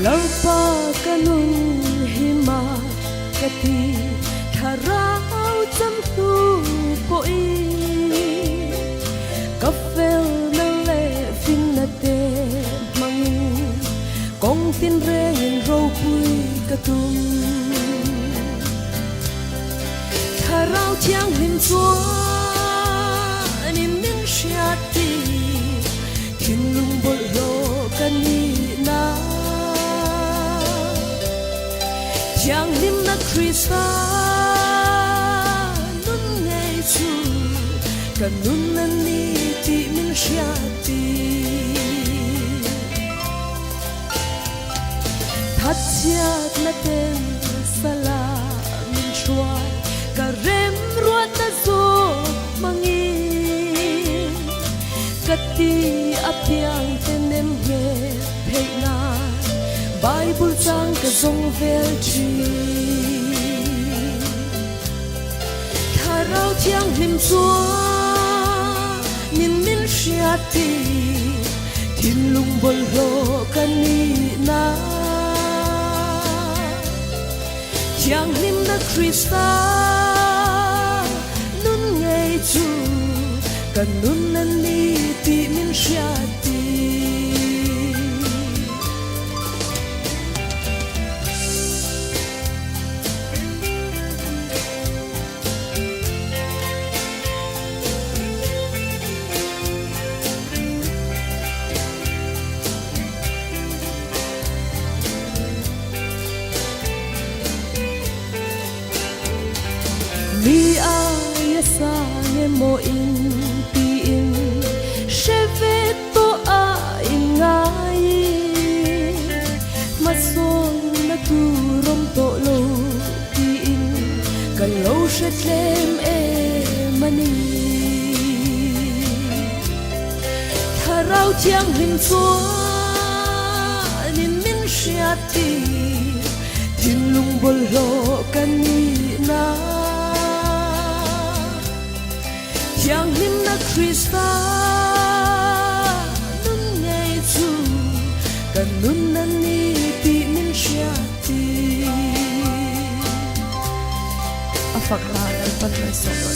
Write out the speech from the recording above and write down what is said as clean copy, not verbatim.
Lalpa kanun hima kati tharau cham tu poi kafel na le fin na te mangin kong tin rengin ro pui katum tharau chiang lim chua nim min shati tin lung bol lo kani na Giang lim na Krista nun ngay chu kanun na ni ti min shati That siat na ten sala min chua ka rem ruat na zo mangi kati apiang tenem ye pei na Bible chang ka zong vel chi tharau chiang lim chua min min shati tin lung bol lo kani na chiang lim na Krista nun ngay chu kanun na ni ti min shati Mi ai sa nghe mo in ti in cheve to a in ngai ma son na tu rom to lo ti in kan lo she tlem e mani tharau chiang lim chua nin min shati tin lung bol lo kani na Giang lim na Krista nun ngay chu kanun na ni ti min shati Afakran al panlasok